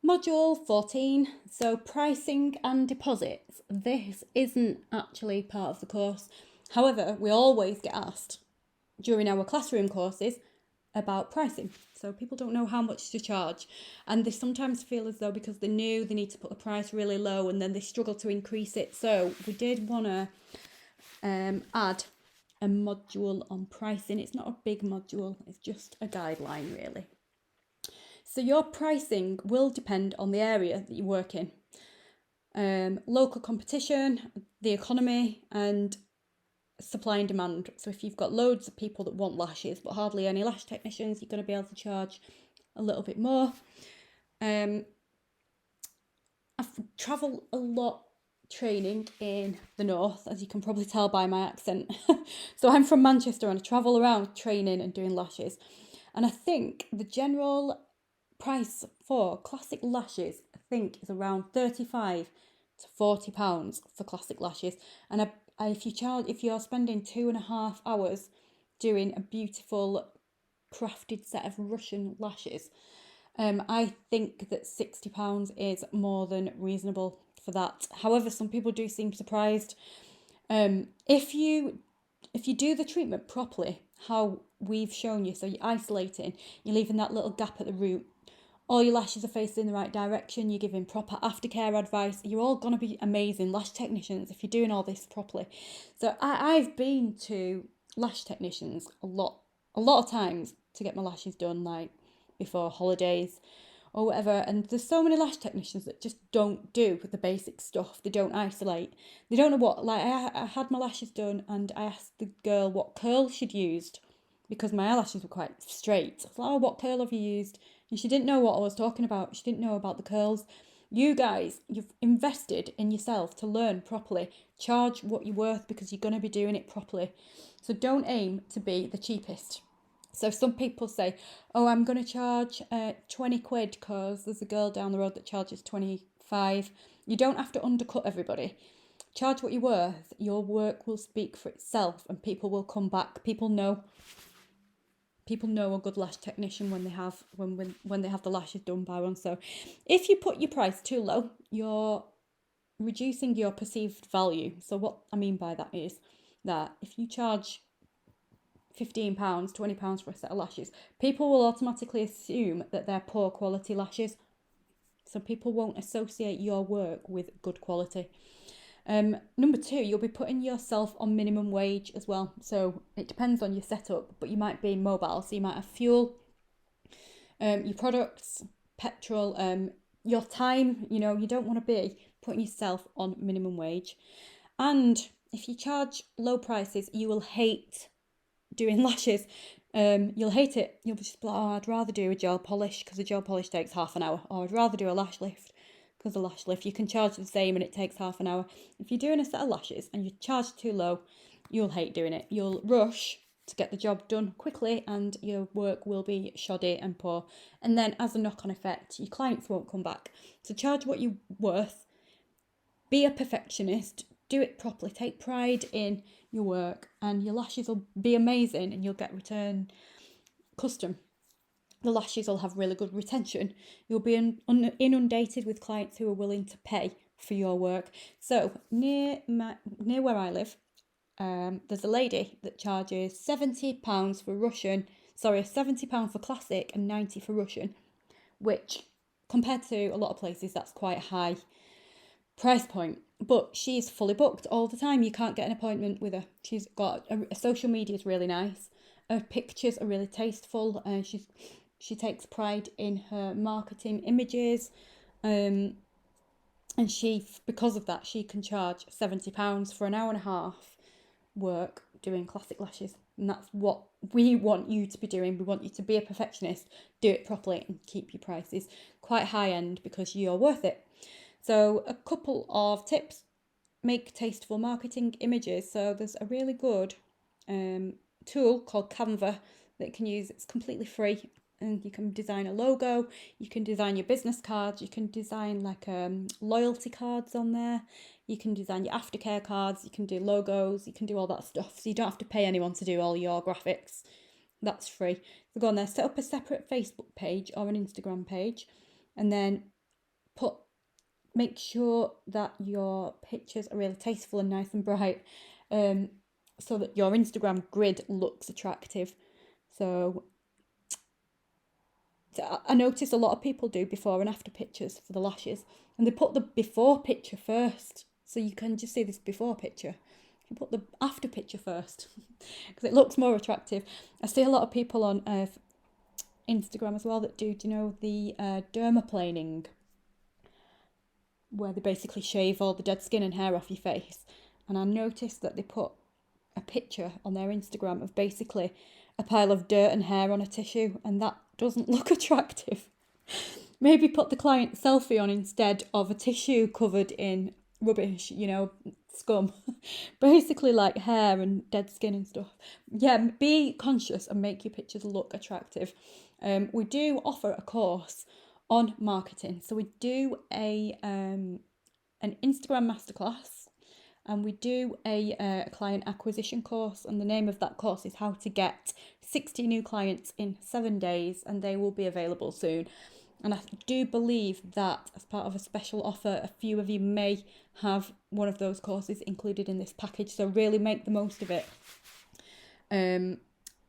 Module 14, so pricing and deposits. This isn't actually part of the course. However, we always get asked during our classroom courses about pricing. So people don't know how much to charge. And they sometimes feel as though because they're new, they need to put the price really low and then they struggle to increase it. So we did want to add a module on pricing. It's not a big module, it's just a guideline really. So your pricing will depend on the area that you work in. Local competition, the economy, and supply and demand. So if you've got loads of people that want lashes but hardly any lash technicians, you're going to be able to charge a little bit more. I've travelled a lot training in the north, as you can probably tell by my accent. So I'm from Manchester and I travel around training and doing lashes. And I think the general price for classic lashes, I think, is around £35 to £40 for classic lashes. And if you're spending 2.5 hours doing a beautiful crafted set of Russian lashes, I think that £60 is more than reasonable for that. However, some people do seem surprised. If you do the treatment properly, how we've shown you, so you're isolating, you're leaving that little gap at the root, all your lashes are facing in the right direction, you're giving proper aftercare advice, you're all going to be amazing lash technicians if you're doing all this properly. So I've been to lash technicians a lot of times to get my lashes done, like before holidays or whatever, and there's so many lash technicians that just don't do the basic stuff. They don't isolate, they don't know what, like I had my lashes done and I asked the girl what curl she'd used because my eyelashes were quite straight. I was like, oh, what curl have you used? And she didn't know what I was talking about. She didn't know about the curls. You guys, you've invested in yourself to learn properly. Charge what you're worth because you're going to be doing it properly. So don't aim to be the cheapest. So some people say, oh, I'm going to charge 20 quid because there's a girl down the road that charges 25. You don't have to undercut everybody. Charge what you're worth. Your work will speak for itself and people will come back. People know a good lash technician when they have the lashes done by one. So if you put your price too low, you're reducing your perceived value. So what I mean by that is that if you charge £15, £20 for a set of lashes, people will automatically assume that they're poor quality lashes. So people won't associate your work with good quality. Number 2, you'll be putting yourself on minimum wage as well. So it depends on your setup, but you might be mobile. So you might have fuel, your products, petrol, your time. You don't want to be putting yourself on minimum wage. And if you charge low prices, you will hate doing lashes. You'll hate it. You'll just be like, oh, I'd rather do a gel polish because a gel polish takes half an hour. Or I'd rather do a lash lift because a lash lift, you can charge the same and it takes half an hour. If you're doing a set of lashes and you charge too low, you'll hate doing it. You'll rush to get the job done quickly and your work will be shoddy and poor. And then as a knock-on effect, your clients won't come back. So charge what you're worth. Be a perfectionist. Do it properly. Take pride in your work and your lashes will be amazing and you'll get return custom. The lashes will have really good retention. You'll be inundated with clients who are willing to pay for your work. So near where I live, there's a lady that charges £70 for £70 for classic and £90 for Russian, which compared to a lot of places, that's quite a high price point. But she's fully booked all the time. You can't get an appointment with her. She's got a social media is really nice. Her pictures are really tasteful. She takes pride in her marketing images, and because of that, she can charge £70 for an hour and a half work doing classic lashes. And that's what we want you to be doing. We want you to be a perfectionist, do it properly, and keep your prices quite high end because you're worth it. So a couple of tips: make tasteful marketing images. So there's a really good tool called Canva that you can use. It's completely free. And you can design a logo, you can design your business cards, you can design like loyalty cards on there, you can design your aftercare cards, you can do logos, you can do all that stuff. So you don't have to pay anyone to do all your graphics. That's free. So go on there, set up a separate Facebook page or an Instagram page, and then make sure that your pictures are really tasteful and nice and bright, so that your Instagram grid looks attractive. So I notice a lot of people do before and after pictures for the lashes, and they put the before picture first. So you can just see this before picture. You put the after picture first because it looks more attractive. I see a lot of people on Instagram as well that do you know, the dermaplaning, where they basically shave all the dead skin and hair off your face. And I noticed that they put a picture on their Instagram of basically a pile of dirt and hair on a tissue, and that doesn't look attractive. Maybe put the client selfie on instead of a tissue covered in rubbish, you know, scum. Basically like hair and dead skin and stuff. Yeah, be conscious and make your pictures look attractive. We do offer a course on marketing. So we do an Instagram masterclass, and we do a client acquisition course, and the name of that course is How to Get 60 New Clients in 7 Days, and they will be available soon. And I do believe that as part of a special offer, a few of you may have one of those courses included in this package, so really make the most of it.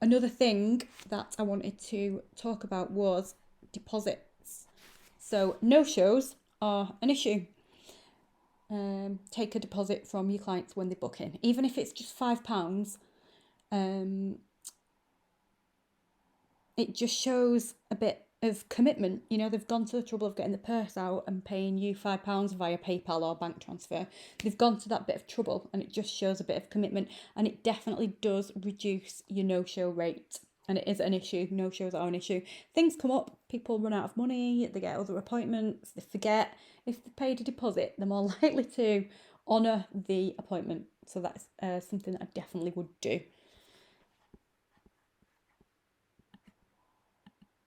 Another thing that I wanted to talk about was deposits. So no-shows are an issue. Take a deposit from your clients when they book in, even if it's just £5. It just shows a bit of commitment. You know, they've gone to the trouble of getting the purse out and paying you £5 via PayPal or bank transfer. They've gone to that bit of trouble, and it just shows a bit of commitment, and it definitely does reduce your no-show rate. And it is an issue. No-shows are an issue. Things come up, people run out of money, they get other appointments, they forget. If they paid a deposit, they're more likely to honour the appointment. So that's something that I definitely would do.